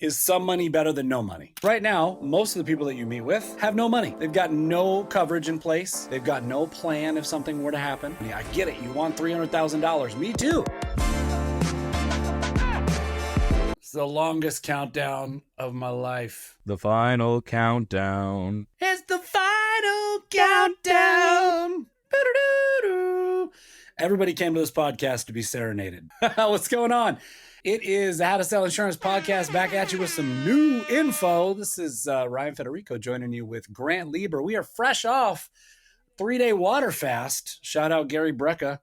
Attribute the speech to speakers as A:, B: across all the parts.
A: Is some money better than no money? Right now, most of the people that you meet with have no money. They've got no coverage in place. They've got no plan if something were to happen. I get it. You want $300,000. Me too. It's the longest countdown of my life.
B: The final countdown.
A: It's the final countdown. Everybody came to this podcast to be serenaded. What's going on? It is the How to Sell Insurance podcast, back at you with some new info. This is Ryan Federico joining you with Grant Lieber. We are fresh off 3-day water fast. Shout out Gary Brecka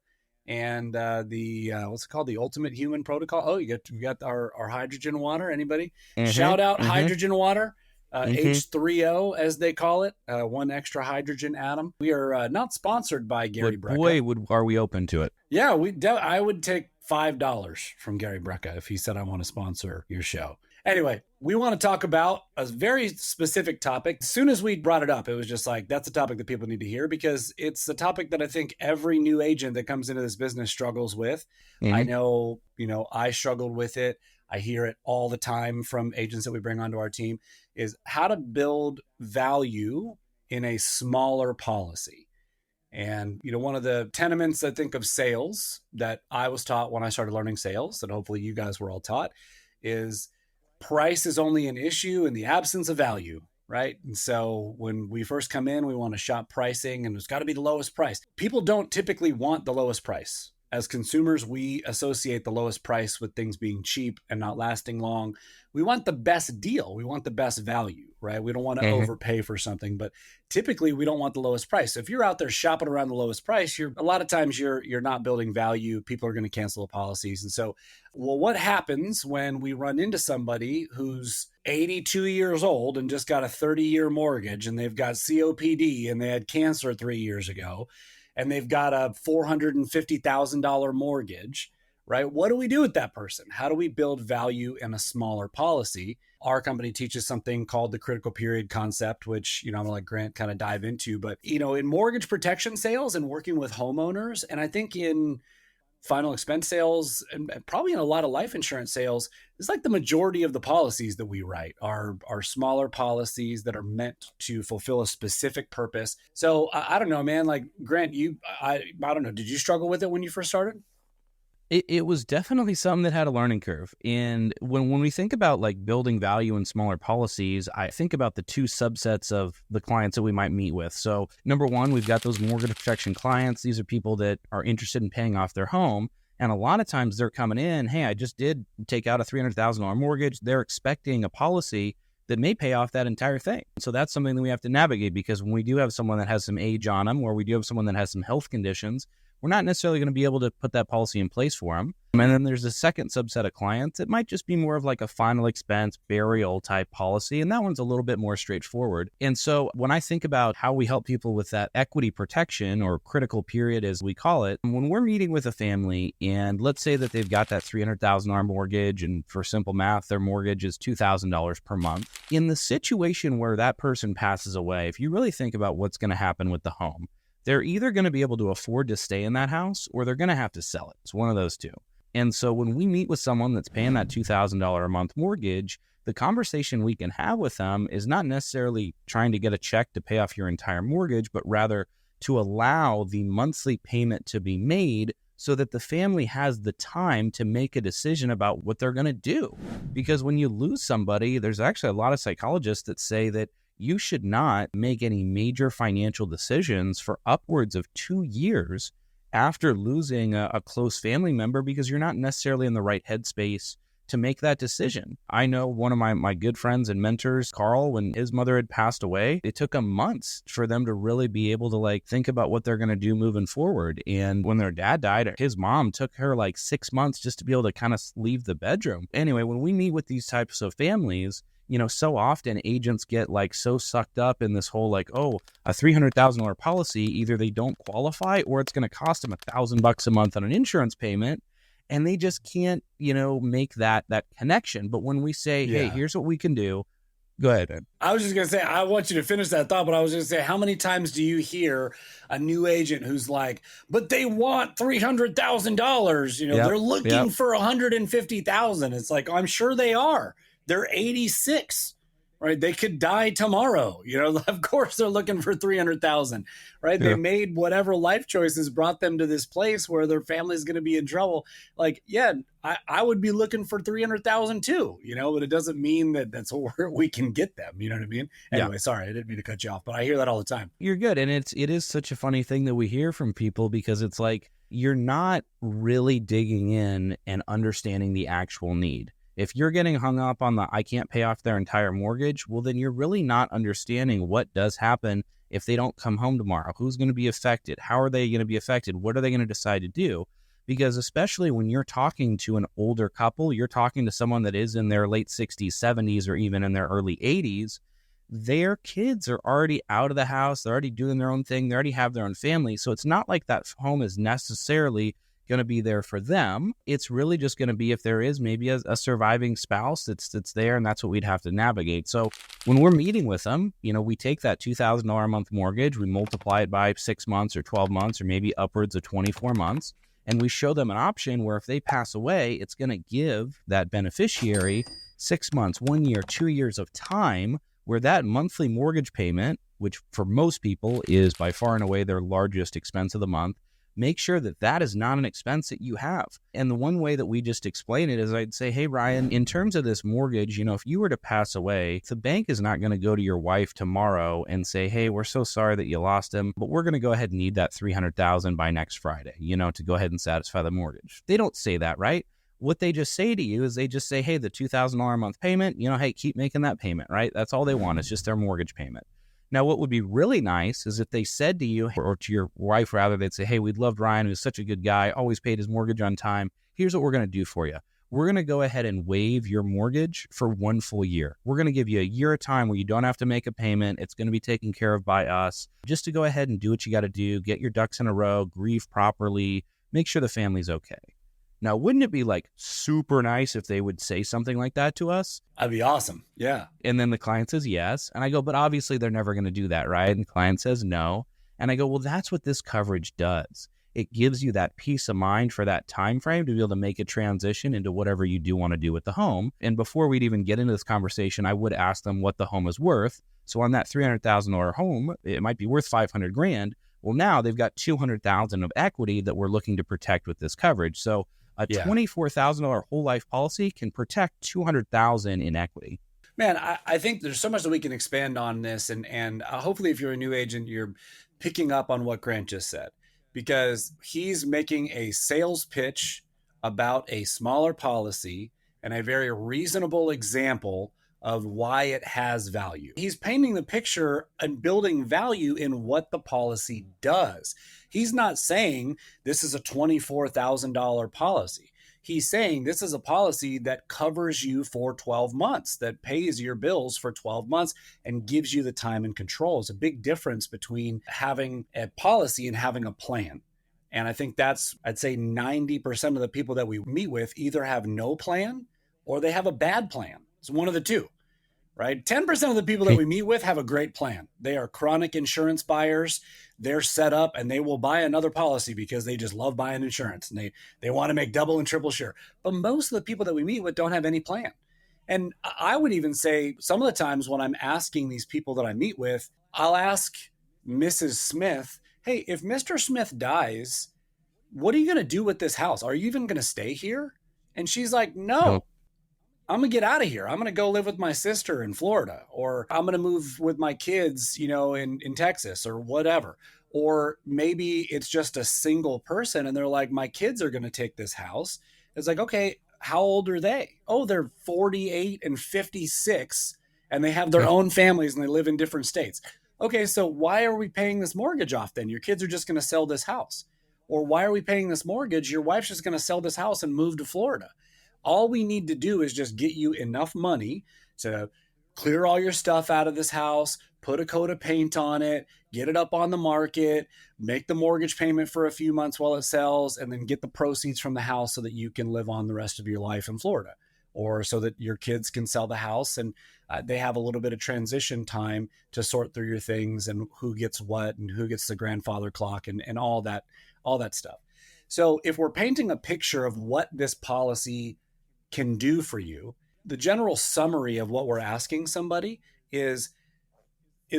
A: and what's it called? The Ultimate Human Protocol. Oh, we got our hydrogen water. Anybody? Shout out hydrogen water. H3O, as they call it, one extra hydrogen atom. We are not sponsored by Gary Brecka.
B: Boy, are we open to it.
A: Yeah, I would take $5 from Gary Brecka if he said, I want to sponsor your show. Anyway, we want to talk about a very specific topic. As soon as we brought it up, it was just like, that's a topic that people need to hear because it's a topic that I think every new agent that comes into this business struggles with. I know, I struggled with it. I hear it all the time from agents that we bring onto our team, is how to build value in a smaller policy. And, one of the tenements, I think, of sales that I was taught when I started learning sales, and hopefully you guys were all taught, is price is only an issue in the absence of value, right? And so when we first come in, we want to shop pricing and it's got to be the lowest price. People don't typically want the lowest price. As consumers, we associate the lowest price with things being cheap and not lasting long. We want the best deal. We want the best value, right? We don't want to overpay for something, but typically we don't want the lowest price. So if you're out there shopping around the lowest price, a lot of times you're not building value. People are going to cancel the policies. And so, what happens when we run into somebody who's 82 years old and just got a 30-year mortgage and they've got COPD and they had cancer 3 years ago? And they've got a $450,000 mortgage, right? What do we do with that person? How do we build value in a smaller policy? Our company teaches something called the critical period concept, which, I'm gonna let Grant kind of dive into. But, in mortgage protection sales and working with homeowners, and I think in final expense sales and probably in a lot of life insurance sales, it's like the majority of the policies that we write are smaller policies that are meant to fulfill a specific purpose. So I don't know, man, like Grant, I don't know. Did you struggle with it when you first started?
B: It was definitely something that had a learning curve. And when we think about like building value in smaller policies, I think about the two subsets of the clients that we might meet with. So number one, we've got those mortgage protection clients. These are people that are interested in paying off their home. And a lot of times they're coming in, hey, I just did take out a $300,000 mortgage. They're expecting a policy that may pay off that entire thing. So that's something that we have to navigate, because when we do have someone that has some age on them, or we do have someone that has some health conditions, we're not necessarily going to be able to put that policy in place for them. And then there's a second subset of clients that might just be more of like a final expense burial type policy. And that one's a little bit more straightforward. And so when I think about how we help people with that equity protection, or critical period as we call it, when we're meeting with a family and let's say that they've got that $300,000 mortgage, and for simple math, their mortgage is $2,000 per month. In the situation where that person passes away, if you really think about what's going to happen with the home, they're either going to be able to afford to stay in that house or they're going to have to sell it. It's one of those two. And so when we meet with someone that's paying that $2,000 a month mortgage, the conversation we can have with them is not necessarily trying to get a check to pay off your entire mortgage, but rather to allow the monthly payment to be made so that the family has the time to make a decision about what they're going to do. Because when you lose somebody, there's actually a lot of psychologists that say that you should not make any major financial decisions for upwards of 2 years after losing a close family member, because you're not necessarily in the right headspace to make that decision. I know one of my good friends and mentors, Carl, when his mother had passed away, it took them months for them to really be able to think about what they're going to do moving forward. And when their dad died, his mom took her 6 months just to be able to kind of leave the bedroom. Anyway, when we meet with these types of families, so often agents get so sucked up in this whole a $300,000 policy, either they don't qualify or it's going to cost them $1,000 a month on an insurance payment. And they just can't, make that connection. But when we say, hey, here's what we can do. Go ahead, Ed.
A: I was just going to say, I want you to finish that thought, but I was going to say, how many times do you hear a new agent who's like, but they want $300,000, they're looking for $150,000. It's like, I'm sure they are. They're 86, right? They could die tomorrow. Of course they're looking for 300,000, right? They
B: Yeah.
A: made whatever life choices brought them to this place where their family's going to be in trouble. Like, yeah, I would be looking for 300,000 too, but it doesn't mean that that's where we can get them. You know what I mean?
B: Yeah.
A: Anyway, sorry, I didn't mean to cut you off, but I hear that all the time.
B: You're good. And it is such a funny thing that we hear from people, because it's like, you're not really digging in and understanding the actual need. If you're getting hung up on the, I can't pay off their entire mortgage, well, then you're really not understanding what does happen if they don't come home tomorrow. Who's going to be affected? How are they going to be affected? What are they going to decide to do? Because especially when you're talking to an older couple, you're talking to someone that is in their late 60s, 70s, or even in their early 80s, their kids are already out of the house. They're already doing their own thing. They already have their own family. So it's not like that home is necessarily going to be there for them. It's really just going to be if there is maybe a surviving spouse that's there, and that's what we'd have to navigate. So when we're meeting with them, we take that $2,000 a month mortgage, we multiply it by 6 months or 12 months or maybe upwards of 24 months, and we show them an option where if they pass away, it's going to give that beneficiary 6 months, 1 year, 2 years of time where that monthly mortgage payment, which for most people is by far and away their largest expense of the month, make sure that that is not an expense that you have. And the one way that we just explain it is I'd say, hey, Ryan, in terms of this mortgage, if you were to pass away, the bank is not going to go to your wife tomorrow and say, hey, we're so sorry that you lost him, but we're going to go ahead and need that $300,000 by next Friday, to go ahead and satisfy the mortgage. They don't say that, right? What they just say to you is they just say, hey, the $2,000 a month payment, hey, keep making that payment, right? That's all they want. It's just their mortgage payment. Now, what would be really nice is if they said to you, or to your wife rather, they'd say, hey, we loved Ryan, who's such a good guy, always paid his mortgage on time. Here's what we're going to do for you. We're going to go ahead and waive your mortgage for 1 full year. We're going to give you a year of time where you don't have to make a payment. It's going to be taken care of by us, just to go ahead and do what you got to do, get your ducks in a row, grieve properly, make sure the family's okay. Now, wouldn't it be like super nice if they would say something like that to us?
A: That'd be awesome. Yeah.
B: And then the client says yes. And I go, but obviously they're never going to do that, right? And the client says no. And I go, well, that's what this coverage does. It gives you that peace of mind for that time frame to be able to make a transition into whatever you do want to do with the home. And before we'd even get into this conversation, I would ask them what the home is worth. So on that $300,000 home, it might be worth $500,000. Well, now they've got $200,000 of equity that we're looking to protect with this coverage. So a $24,000 whole life policy can protect $200,000 in equity.
A: Man, I think there's so much that we can expand on this. And hopefully if you're a new agent, you're picking up on what Grant just said, because he's making a sales pitch about a smaller policy and a very reasonable example of why it has value. He's painting the picture and building value in what the policy does. He's not saying this is a $24,000 policy. He's saying this is a policy that covers you for 12 months, that pays your bills for 12 months and gives you the time and control. It's a big difference between having a policy and having a plan. And I think that's, I'd say 90% of the people that we meet with either have no plan or they have a bad plan. It's one of the two. Right? 10% of the people that we meet with have a great plan. They are chronic insurance buyers. They're set up and they will buy another policy because they just love buying insurance and they want to make double and triple sure. But most of the people that we meet with don't have any plan. And I would even say some of the times when I'm asking these people that I meet with, I'll ask Mrs. Smith, hey, if Mr. Smith dies, what are you going to do with this house? Are you even going to stay here? And she's like, no. I'm going to get out of here. I'm going to go live with my sister in Florida, or I'm going to move with my kids, in Texas or whatever. Or maybe it's just a single person and they're like, my kids are going to take this house. It's like, okay, how old are they? Oh, they're 48 and 56 and they have their own families and they live in different states. Okay, so why are we paying this mortgage off then? Your kids are just going to sell this house. Or why are we paying this mortgage? Your wife's just going to sell this house and move to Florida. All we need to do is just get you enough money to clear all your stuff out of this house, put a coat of paint on it, get it up on the market, make the mortgage payment for a few months while it sells, and then get the proceeds from the house so that you can live on the rest of your life in Florida, or so that your kids can sell the house and they have a little bit of transition time to sort through your things and who gets what and who gets the grandfather clock and all that stuff. So if we're painting a picture of what this policy can do for you, the general summary of what we're asking somebody is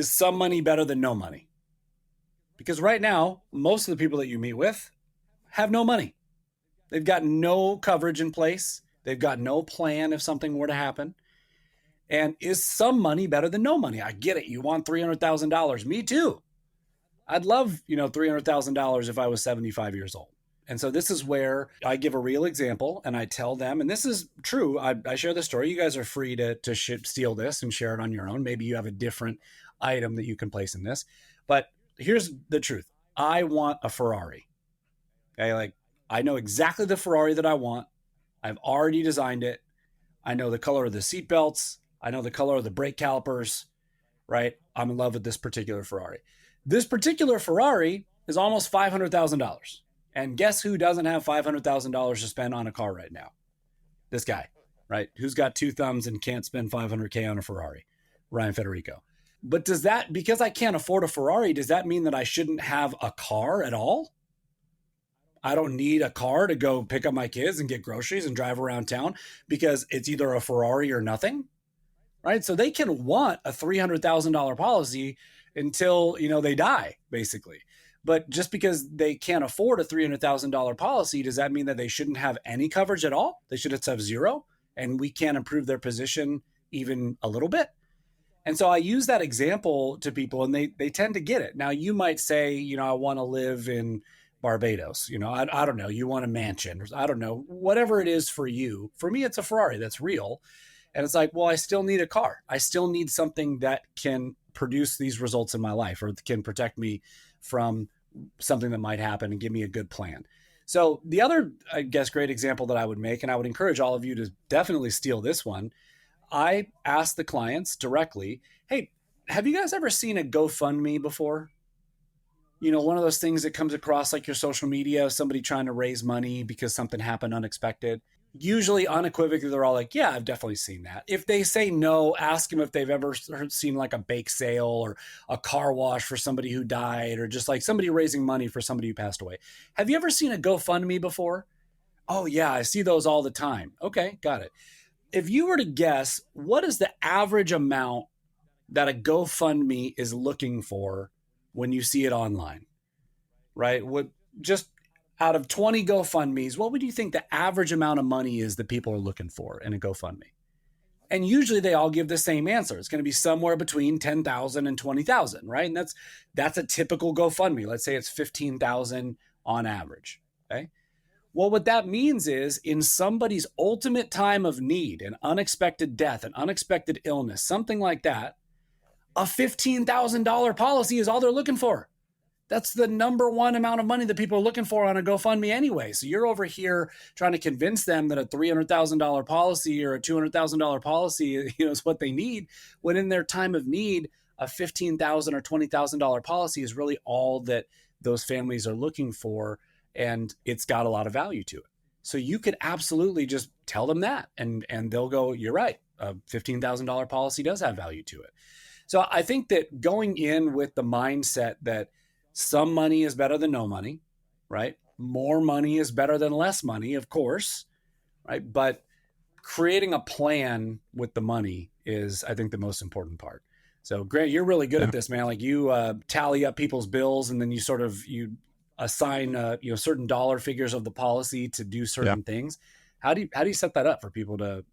A: some money better than no money? Because right now, most of the people that you meet with have no money. They've got no coverage in place. They've got no plan if something were to happen. And is some money better than no money? I get it. You want $300,000. Me too. I'd love, $300,000 if I was 75 years old. And so this is where I give a real example and I tell them, and this is true. I share the story. You guys are free to steal this and share it on your own. Maybe you have a different item that you can place in this. But here's the truth. I want a Ferrari. Okay, I know exactly the Ferrari that I want. I've already designed it. I know the color of the seat belts. I know the color of the brake calipers, right? I'm in love with this particular Ferrari. This particular Ferrari is almost $500,000. And guess who doesn't have $500,000 to spend on a car right now? This guy, right? Who's got two thumbs and can't spend $500K on a Ferrari? Ryan Federico. But because I can't afford a Ferrari, does that mean that I shouldn't have a car at all? I don't need a car to go pick up my kids and get groceries and drive around town because it's either a Ferrari or nothing, right? So they can want a $300,000 policy until, they die, basically. But just because they can't afford a $300,000 policy, does that mean that they shouldn't have any coverage at all? They should just have zero, and we can't improve their position even a little bit? And so I use that example to people, and they tend to get it. Now, you might say, I want to live in Barbados. I don't know. You want a mansion, or I don't know, whatever it is for you. For me, it's a Ferrari. That's real. And it's like, well, I still need a car. I still need something that can produce these results in my life or can protect me from something that might happen and give me a good plan. So the other, I guess, great example that I would make, and I would encourage all of you to definitely steal this one. I ask the clients directly, hey, have you guys ever seen a GoFundMe before? One of those things that comes across like your social media, somebody trying to raise money because something happened unexpected. Usually unequivocally, they're all like, yeah, I've definitely seen that. If they say no, ask them if they've ever seen like a bake sale or a car wash for somebody who died or just like somebody raising money for somebody who passed away. Have you ever seen a GoFundMe before? Oh, yeah, I see those all the time. Okay, got it. If you were to guess, what is the average amount that a GoFundMe is looking for when you see it online, right? Just out of 20 GoFundMes, what would you think the average amount of money is that people are looking for in a GoFundMe? And usually they all give the same answer. It's going to be somewhere between 10,000 and 20,000, right? And that's a typical GoFundMe. Let's say it's 15,000 on average, okay? Well, what that means is in somebody's ultimate time of need, an unexpected death, an unexpected illness, something like that, a $15,000 policy is all they're looking for. That's the number one amount of money that people are looking for on a GoFundMe anyway. So you're over here trying to convince them that a $300,000 policy or a $200,000 policy, is what they need, when in their time of need, a $15,000 or $20,000 policy is really all that those families are looking for, and it's got a lot of value to it. So you could absolutely just tell them that, and they'll go, you're right, a $15,000 policy does have value to it. So I think that going in with the mindset that some money is better than no money, right? More money is better than less money, of course, right? But creating a plan with the money is, I think, the most important part. So Grant, you're really good at this, man. Like you tally up people's bills and then you assign certain dollar figures of the policy to do certain things. How do you set that up for people to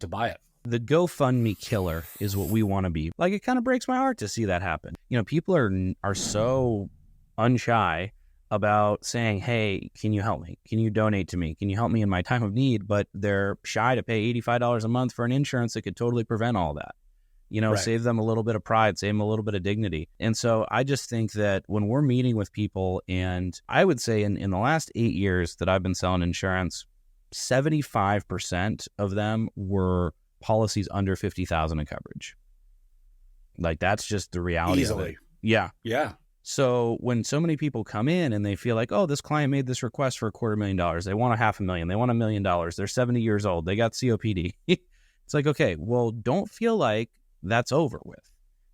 A: buy it?
B: The GoFundMe killer is what we want to be. Like, it kind of breaks my heart to see that happen. People are so unshy about saying, hey, can you help me? Can you donate to me? Can you help me in my time of need? But they're shy to pay $85 a month for an insurance that could totally prevent all that. Right. Save them a little bit of pride, save them a little bit of dignity. And so I just think that when we're meeting with people, and I would say in the last 8 years that I've been selling insurance, 75% of them were policies under 50,000 in coverage. Like, that's just the reality of it. Yeah. So when so many people come in and they feel like, oh, this client made this request for $250,000, they want $500,000, they want $1 million, they're 70 years old, they got COPD. It's like, okay, well, don't feel like that's over with.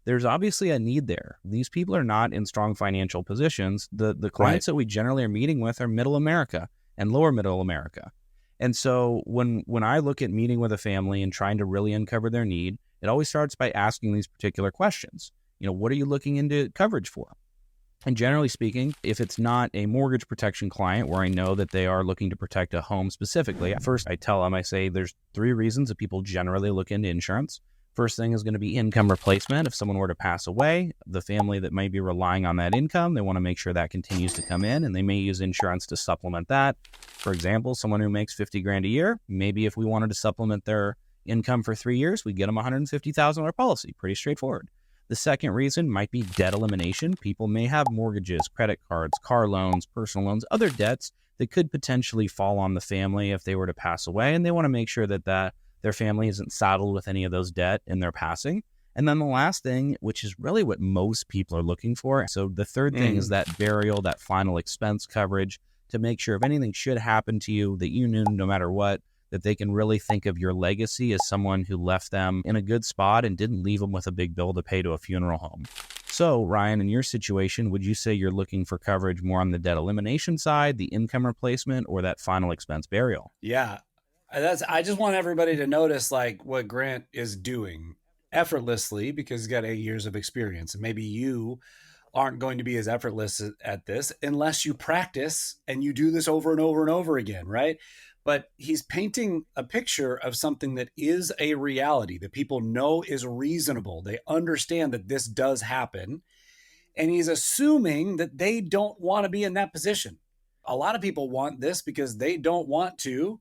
B: There's obviously a need there. These people are not in strong financial positions. The clients that we generally are meeting with are middle America and lower middle America. And so when I look at meeting with a family and trying to really uncover their need, it always starts by asking these particular questions. What are you looking into coverage for? And generally speaking, if it's not a mortgage protection client where I know that they are looking to protect a home specifically, at first I tell them, I say there's 3 reasons that people generally look into insurance. First thing is going to be income replacement. If someone were to pass away, the family that may be relying on that income, they want to make sure that continues to come in, and they may use insurance to supplement that. For example, someone who makes $50,000 a year, maybe if we wanted to supplement their income for 3 years, we get them a $150,000 policy. Pretty straightforward. The second reason might be debt elimination. People may have mortgages, credit cards, car loans, personal loans, other debts that could potentially fall on the family if they were to pass away, and they want to make sure that their family isn't saddled with any of those debt in their passing. And then the last thing, which is really what most people are looking for. So the third thing is that burial, that final expense coverage, to make sure if anything should happen to you, that you knew no matter what, that they can really think of your legacy as someone who left them in a good spot and didn't leave them with a big bill to pay to a funeral home. So, Ryan, in your situation, would you say you're looking for coverage more on the debt elimination side, the income replacement, or that final expense burial?
A: Yeah. I just want everybody to notice like what Grant is doing effortlessly because he's got 8 years of experience. And maybe you aren't going to be as effortless at this unless you practice and you do this over and over and over again, right? But he's painting a picture of something that is a reality that people know is reasonable. They understand that this does happen. And he's assuming that they don't want to be in that position. A lot of people want this because they don't want to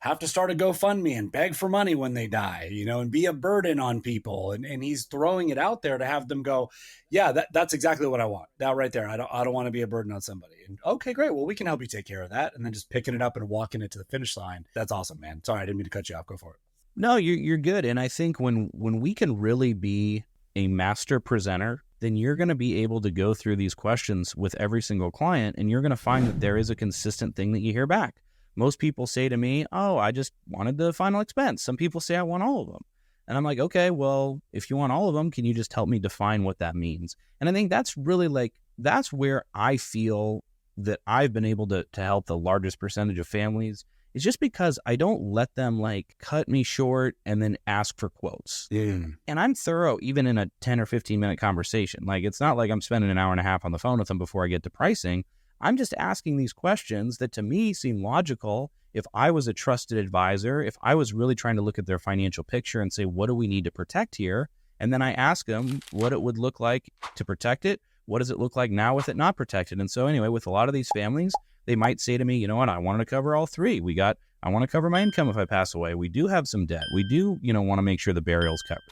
A: have to start a GoFundMe and beg for money when they die, and be a burden on people. And he's throwing it out there to have them go, yeah, that's exactly what I want. That right there. I don't want to be a burden on somebody. And okay, great. Well, we can help you take care of that. And then just picking it up and walking it to the finish line. That's awesome, man. Sorry, I didn't mean to cut you off. Go for it.
B: No, you're good. And I think when we can really be a master presenter, then you're going to be able to go through these questions with every single client, and you're going to find that there is a consistent thing that you hear back. Most people say to me, oh, I just wanted the final expense. Some people say I want all of them. And I'm like, okay, well, if you want all of them, can you just help me define what that means? And I think that's really that's where I feel that I've been able to help the largest percentage of families. It's just because I don't let them cut me short and then ask for quotes.
A: Yeah.
B: And I'm thorough even in a 10 or 15 minute conversation. It's not like I'm spending an hour and a half on the phone with them before I get to pricing. I'm just asking these questions that to me seem logical. If I was a trusted advisor, if I was really trying to look at their financial picture and say, what do we need to protect here? And then I ask them what it would look like to protect it. What does it look like now with it not protected? And so anyway, with a lot of these families, they might say to me, you know what, I wanted to cover all 3. I want to cover my income if I pass away. We do have some debt. We do, want to make sure the burial's covered.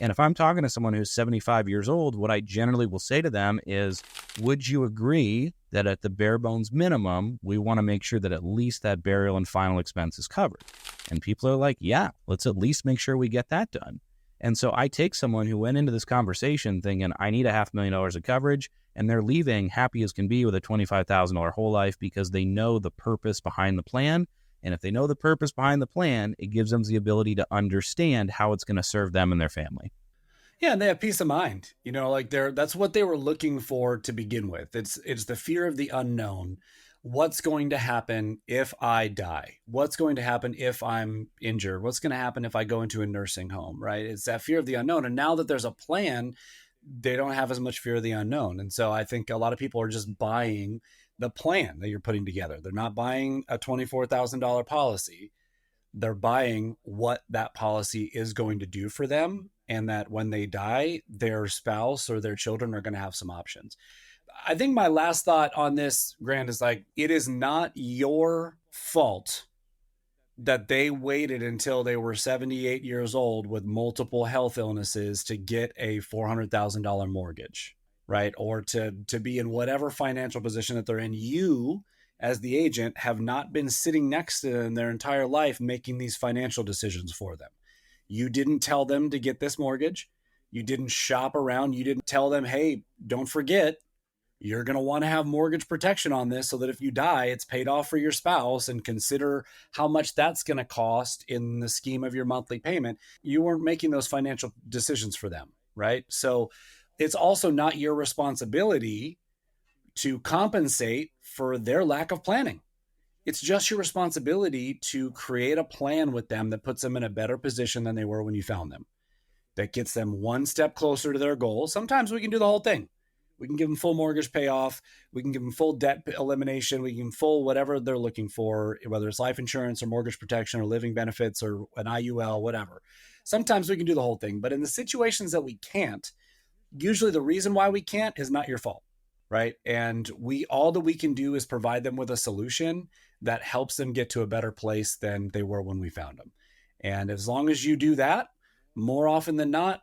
B: And if I'm talking to someone who's 75 years old, what I generally will say to them is, would you agree that at the bare bones minimum, we want to make sure that at least that burial and final expense is covered? And people are like, yeah, let's at least make sure we get that done. And so I take someone who went into this conversation thinking, I need $500,000 of coverage, and they're leaving happy as can be with a $25,000 whole life because they know the purpose behind the plan. And if they know the purpose behind the plan, it gives them the ability to understand how it's going to serve them and their family.
A: Yeah, and they have peace of mind. That's what they were looking for to begin with. It's the fear of the unknown. What's going to happen if I die? What's going to happen if I'm injured? What's going to happen if I go into a nursing home, right? It's that fear of the unknown. And now that there's a plan, they don't have as much fear of the unknown. And so I think a lot of people are just buying the plan that you're putting together. They're not buying a $24,000 policy. They're buying what that policy is going to do for them, and that when they die, their spouse or their children are going to have some options. I think my last thought on this, Grant, is it is not your fault that they waited until they were 78 years old with multiple health illnesses to get a $400,000 mortgage, right? Or to be in whatever financial position that they're in. You, as the agent, have not been sitting next to them their entire life making these financial decisions for them. You didn't tell them to get this mortgage. You didn't shop around. You didn't tell them, hey, don't forget, you're going to want to have mortgage protection on this so that if you die, it's paid off for your spouse, and consider how much that's going to cost in the scheme of your monthly payment. You weren't making those financial decisions for them, right? So it's also not your responsibility to compensate for their lack of planning. it's just your responsibility to create a plan with them that puts them in a better position than they were when you found them, that gets them one step closer to their goal. Sometimes we can do the whole thing. We can give them full mortgage payoff. We can give them full debt elimination. We can full whatever they're looking for, whether it's life insurance or mortgage protection or living benefits or an IUL, whatever. Sometimes we can do the whole thing. But in the situations that we can't, usually the reason why we can't is not your fault, right? And all that we can do is provide them with a solution that helps them get to a better place than they were when we found them. And as long as you do that, more often than not,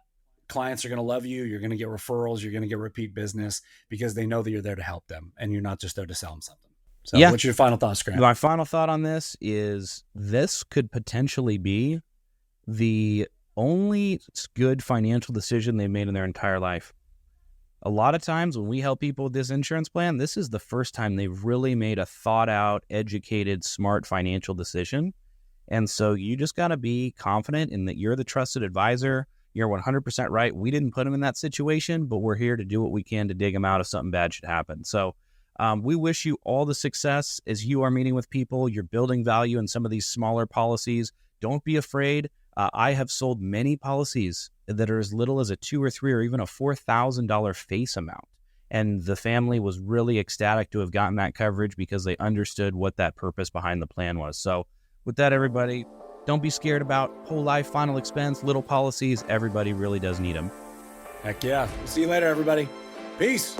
A: clients are going to love you. You're going to get referrals. You're going to get repeat business because they know that you're there to help them and you're not just there to sell them something. So What's your final thoughts, Grant?
B: My final thought on this is this could potentially be the only good financial decision they made in their entire life. A lot of times when we help people with this insurance plan, this is the first time they've really made a thought out, educated, smart financial decision. And so you just got to be confident in that you're the trusted advisor. You're 100% right. We didn't put them in that situation, but we're here to do what we can to dig them out if something bad should happen. So we wish you all the success as you are meeting with people. You're building value in some of these smaller policies. Don't be afraid. I have sold many policies that are as little as a $2,000 or $3,000 or even a $4,000 face amount. And the family was really ecstatic to have gotten that coverage because they understood what that purpose behind the plan was. So with that, everybody, don't be scared about whole life, final expense, little policies. Everybody really does need them.
A: Heck yeah. We'll see you later, everybody. Peace.